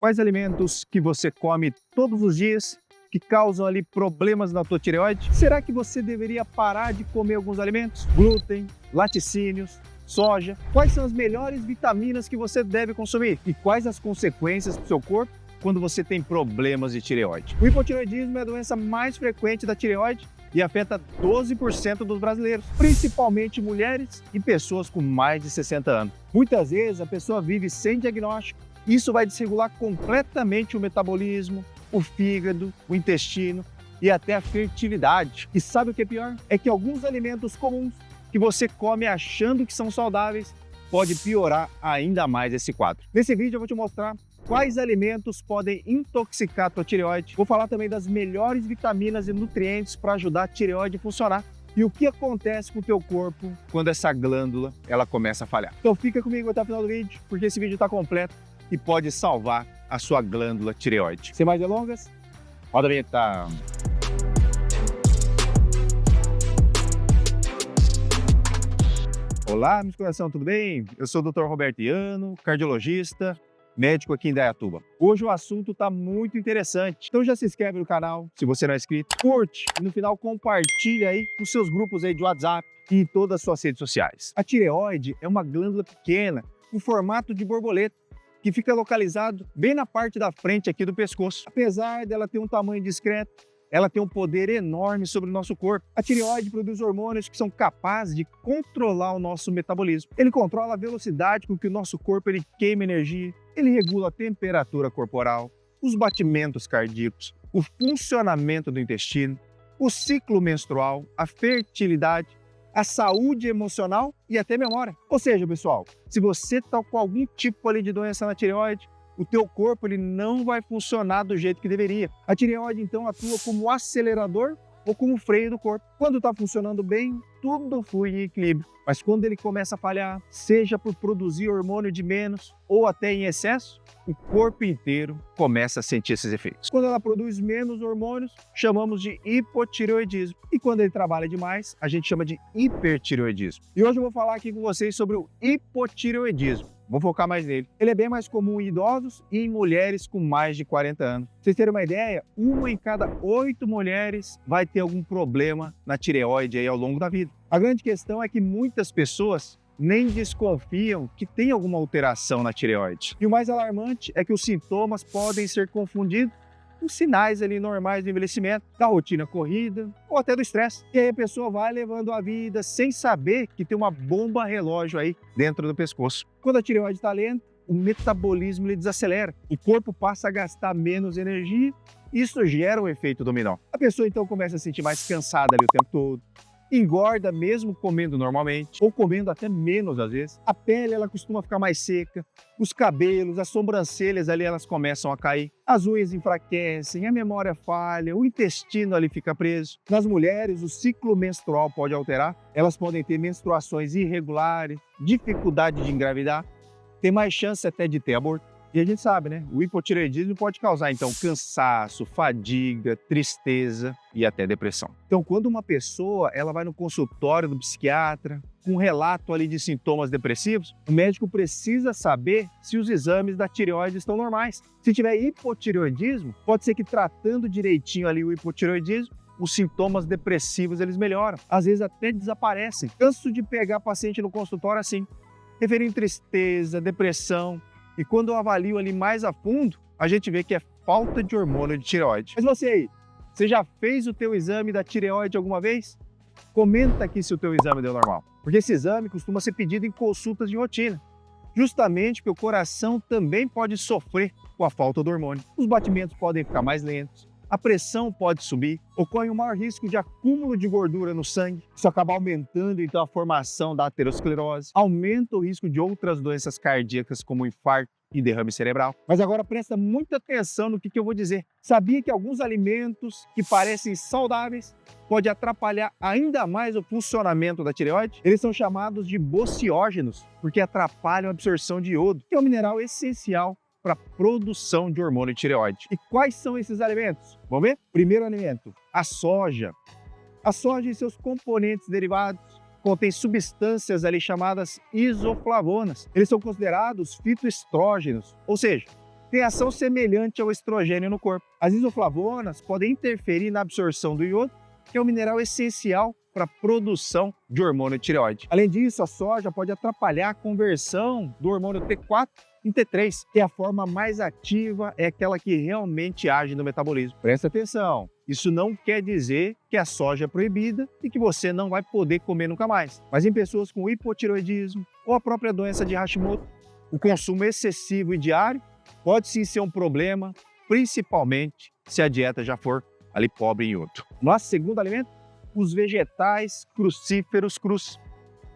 Quais alimentos que você come todos os dias que causam ali problemas na tua tireoide? Será que você deveria parar de comer alguns alimentos? Glúten, laticínios, soja. Quais são as melhores vitaminas que você deve consumir? E quais as consequências para o seu corpo quando você tem problemas de tireoide? O hipotireoidismo é a doença mais frequente da tireoide e afeta 12% dos brasileiros, principalmente mulheres e pessoas com mais de 60 anos. Muitas vezes a pessoa vive sem diagnóstico. Isso vai desregular completamente o metabolismo, o fígado, o intestino e até a fertilidade. E sabe o que é pior? É que alguns alimentos comuns que você come achando que são saudáveis pode piorar ainda mais esse quadro. Nesse vídeo eu vou te mostrar quais alimentos podem intoxicar a tua tireoide. Vou falar também das melhores vitaminas e nutrientes para ajudar a tireoide a funcionar. E o que acontece com o teu corpo quando essa glândula ela começa a falhar. Então fica comigo até o final do vídeo, porque esse vídeo está completo e pode salvar a sua glândula tireoide. Sem mais delongas, roda a vinheta. Olá, meus coração, tudo bem? Eu sou o Dr. Roberto Iano, cardiologista, médico aqui em Indaiatuba. Hoje o assunto está muito interessante, então já se inscreve no canal, se você não é inscrito, curte e no final compartilha aí nos seus grupos aí de WhatsApp e em todas as suas redes sociais. A tireoide é uma glândula pequena, com formato de borboleta, que fica localizado bem na parte da frente aqui do pescoço. Apesar dela ter um tamanho discreto, ela tem um poder enorme sobre o nosso corpo. A tireoide produz hormônios que são capazes de controlar o nosso metabolismo. Ele controla a velocidade com que o nosso corpo queima energia, ele regula a temperatura corporal, os batimentos cardíacos, o funcionamento do intestino, o ciclo menstrual, a fertilidade, a saúde emocional e até memória. Ou seja, pessoal, se você está com algum tipo ali de doença na tireoide, o teu corpo não vai funcionar do jeito que deveria. A tireoide, então, atua como acelerador ou como freio do corpo. Quando está funcionando bem, tudo flui em equilíbrio. Mas quando ele começa a falhar, seja por produzir hormônio de menos ou até em excesso, o corpo inteiro começa a sentir esses efeitos. Quando ela produz menos hormônios, chamamos de hipotireoidismo. E quando ele trabalha demais, a gente chama de hipertireoidismo. E hoje eu vou falar aqui com vocês sobre o hipotireoidismo. Vou focar mais nele. Ele é bem mais comum em idosos e em mulheres com mais de 40 anos. Pra vocês terem uma ideia, 1 em cada 8 mulheres vai ter algum problema na tireoide aí ao longo da vida. A grande questão é que muitas pessoas nem desconfiam que tem alguma alteração na tireoide. E o mais alarmante é que os sintomas podem ser confundidos com sinais ali normais do envelhecimento, da rotina corrida ou até do estresse. E aí a pessoa vai levando a vida sem saber que tem uma bomba relógio aí dentro do pescoço. Quando a tireoide está lenta, o metabolismo desacelera, o corpo passa a gastar menos energia e isso gera um efeito dominó. A pessoa então começa a se sentir mais cansada ali o tempo todo, engorda mesmo comendo normalmente, ou comendo até menos às vezes. A pele ela costuma ficar mais seca, os cabelos, as sobrancelhas ali elas começam a cair, as unhas enfraquecem, a memória falha, o intestino ali fica preso. Nas mulheres, o ciclo menstrual pode alterar, elas podem ter menstruações irregulares, dificuldade de engravidar, ter mais chance até de ter aborto. E a gente sabe, né? O hipotireoidismo pode causar, então, cansaço, fadiga, tristeza e até depressão. Então, quando uma pessoa ela vai no consultório do psiquiatra com um relato ali de sintomas depressivos, o médico precisa saber se os exames da tireoide estão normais. Se tiver hipotireoidismo, pode ser que tratando direitinho ali o hipotireoidismo, os sintomas depressivos eles melhoram. Às vezes até desaparecem. Canso de pegar paciente no consultório assim, referindo tristeza, depressão. E quando eu avalio ali mais a fundo, a gente vê que é falta de hormônio de tireoide. Mas você aí, você já fez o teu exame da tireoide alguma vez? Comenta aqui se o teu exame deu normal. Porque esse exame costuma ser pedido em consultas de rotina. Justamente porque o coração também pode sofrer com a falta do hormônio. Os batimentos podem ficar mais lentos. A pressão pode subir, ocorre um maior risco de acúmulo de gordura no sangue, isso acaba aumentando então a formação da aterosclerose, aumenta o risco de outras doenças cardíacas como infarto e derrame cerebral. Mas agora presta muita atenção no que eu vou dizer. Sabia que alguns alimentos que parecem saudáveis podem atrapalhar ainda mais o funcionamento da tireoide? Eles são chamados de bociógenos, porque atrapalham a absorção de iodo, que é um mineral essencial para a produção de hormônio de tireoide. E quais são esses alimentos? Vamos ver? Primeiro alimento, a soja. A soja e seus componentes derivados contêm substâncias ali chamadas isoflavonas. Eles são considerados fitoestrógenos, ou seja, têm ação semelhante ao estrogênio no corpo. As isoflavonas podem interferir na absorção do iodo, que é um mineral essencial para a produção de hormônio tireoide. Além disso, a soja pode atrapalhar a conversão do hormônio T4 em T3, que é a forma mais ativa, é aquela que realmente age no metabolismo. Presta atenção, isso não quer dizer que a soja é proibida e que você não vai poder comer nunca mais. Mas em pessoas com hipotireoidismo ou a própria doença de Hashimoto, o consumo excessivo e diário pode sim ser um problema, principalmente se a dieta já for ali pobre em iodo. Nosso segundo alimento, os vegetais crucíferos crus.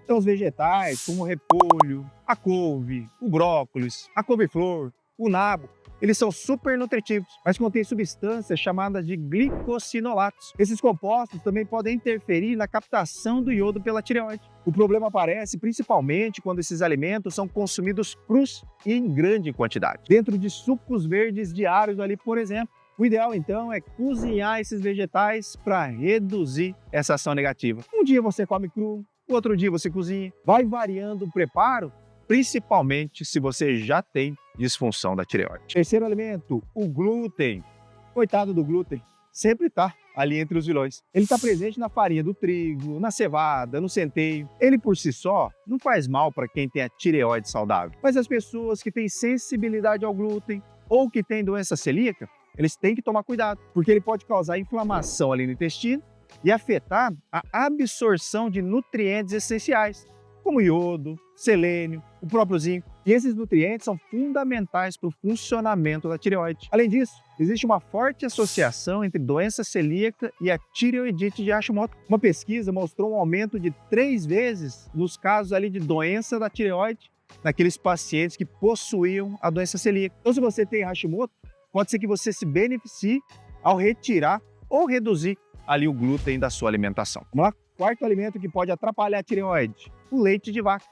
Então, os vegetais, como o repolho, a couve, o brócolis, a couve-flor, o nabo, eles são super nutritivos, mas contêm substâncias chamadas de glicosinolatos. Esses compostos também podem interferir na captação do iodo pela tireoide. O problema aparece principalmente quando esses alimentos são consumidos crus e em grande quantidade, dentro de sucos verdes diários ali, por exemplo. O ideal, então, é cozinhar esses vegetais para reduzir essa ação negativa. Um dia você come cru, outro dia você cozinha. Vai variando o preparo, principalmente se você já tem disfunção da tireoide. Terceiro alimento, o glúten. Coitado do glúten, sempre está ali entre os vilões. Ele está presente na farinha do trigo, na cevada, no centeio. Ele por si só não faz mal para quem tem a tireoide saudável. Mas as pessoas que têm sensibilidade ao glúten ou que têm doença celíaca, eles têm que tomar cuidado, porque ele pode causar inflamação ali no intestino e afetar a absorção de nutrientes essenciais, como iodo, selênio, o próprio zinco. E esses nutrientes são fundamentais para o funcionamento da tireoide. Além disso, existe uma forte associação entre doença celíaca e a tireoidite de Hashimoto. Uma pesquisa mostrou um aumento de 3 vezes nos casos ali de doença da tireoide naqueles pacientes que possuíam a doença celíaca. Então, se você tem Hashimoto, pode ser que você se beneficie ao retirar ou reduzir ali o glúten da sua alimentação. Vamos lá? Quarto alimento que pode atrapalhar a tireoide, o leite de vaca.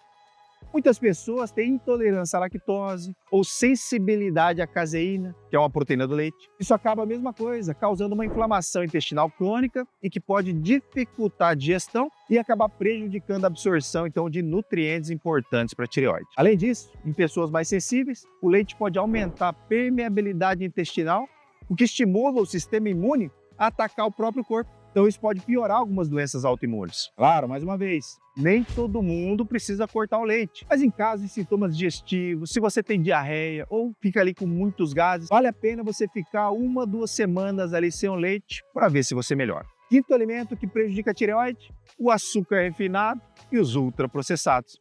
Muitas pessoas têm intolerância à lactose ou sensibilidade à caseína, que é uma proteína do leite. Isso acaba a mesma coisa, causando uma inflamação intestinal crônica e que pode dificultar a digestão e acabar prejudicando a absorção, então, de nutrientes importantes para a tireoide. Além disso, em pessoas mais sensíveis, o leite pode aumentar a permeabilidade intestinal, o que estimula o sistema imune a atacar o próprio corpo. Então, isso pode piorar algumas doenças autoimunes. Claro, mais uma vez, nem todo mundo precisa cortar o leite. Mas em caso de sintomas digestivos, se você tem diarreia ou fica ali com muitos gases, vale a pena você ficar 1, 2 semanas ali sem o leite para ver se você melhora. Quinto alimento que prejudica a tireoide, o açúcar refinado e os ultraprocessados.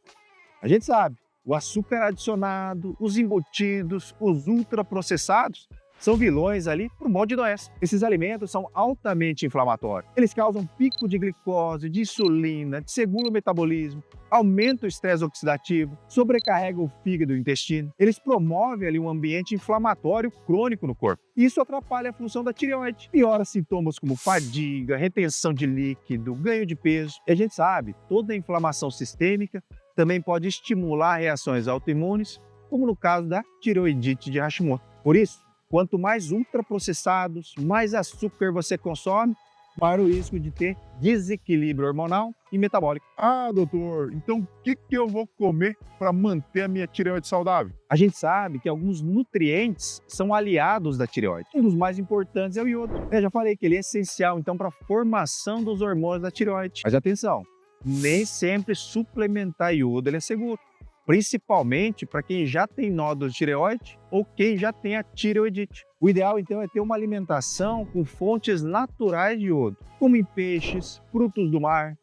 A gente sabe, o açúcar adicionado, os embutidos, os ultraprocessados são vilões ali por um monte de doença. Esses alimentos são altamente inflamatórios. Eles causam pico de glicose, de insulina, desregulam o metabolismo, aumentam o estresse oxidativo, sobrecarregam o fígado e o intestino. Eles promovem ali um ambiente inflamatório crônico no corpo. Isso atrapalha a função da tireoide. Piora sintomas como fadiga, retenção de líquido, ganho de peso. E a gente sabe, toda a inflamação sistêmica também pode estimular reações autoimunes, como no caso da tireoidite de Hashimoto. Por isso, quanto mais ultraprocessados, mais açúcar você consome, maior o risco de ter desequilíbrio hormonal e metabólico. Ah, doutor, então o que eu vou comer para manter a minha tireoide saudável? A gente sabe que alguns nutrientes são aliados da tireoide. Um dos mais importantes é o iodo. Eu já falei que ele é essencial, então, para a formação dos hormônios da tireoide. Mas atenção, nem sempre suplementar iodo ele é seguro. Principalmente para quem já tem nódulos de tireoide ou quem já tem a tireoidite. O ideal, então, é ter uma alimentação com fontes naturais de iodo, como em peixes, frutos do mar,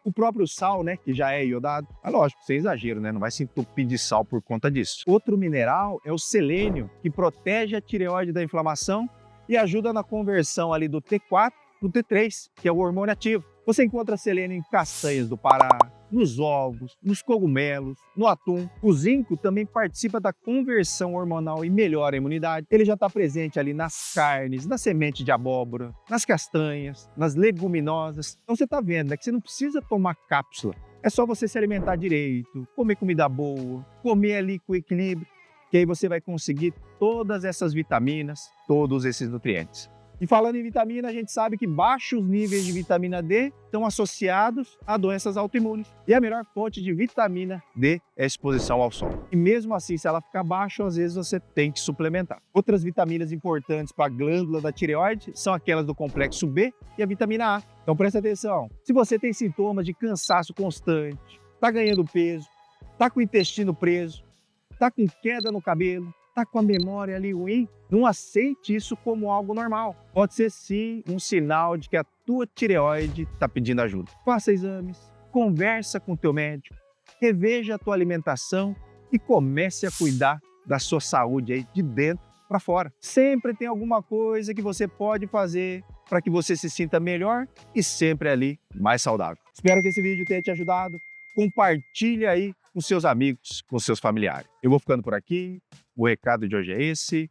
o próprio sal, né, que já é iodado. Mas lógico, sem exagero, né, não vai se entupir de sal por conta disso. Outro mineral é o selênio, que protege a tireoide da inflamação e ajuda na conversão ali do T4 para o T3, que é o hormônio ativo. Você encontra selênio em castanhas do Pará, nos ovos, nos cogumelos, no atum. O zinco também participa da conversão hormonal e melhora a imunidade. Ele já está presente ali nas carnes, na semente de abóbora, nas castanhas, nas leguminosas. Então você está vendo, né, que você não precisa tomar cápsula. É só você se alimentar direito, comer comida boa, comer ali com equilíbrio, que aí você vai conseguir todas essas vitaminas, todos esses nutrientes. E falando em vitamina, a gente sabe que baixos níveis de vitamina D estão associados a doenças autoimunes. E a melhor fonte de vitamina D é a exposição ao sol. E mesmo assim, se ela ficar baixa, às vezes você tem que suplementar. Outras vitaminas importantes para a glândula da tireoide são aquelas do complexo B e a vitamina A. Então presta atenção. Se você tem sintomas de cansaço constante, está ganhando peso, está com o intestino preso, está com queda no cabelo, está com a memória ali ruim, não aceite isso como algo normal. Pode ser sim um sinal de que a tua tireoide está pedindo ajuda. Faça exames, conversa com o teu médico, reveja a tua alimentação e comece a cuidar da sua saúde aí de dentro para fora. Sempre tem alguma coisa que você pode fazer para que você se sinta melhor e sempre ali mais saudável. Espero que esse vídeo tenha te ajudado. Compartilhe aí com seus amigos, com seus familiares. Eu vou ficando por aqui. O recado de hoje é esse.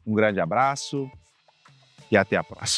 Um grande abraço e até a próxima.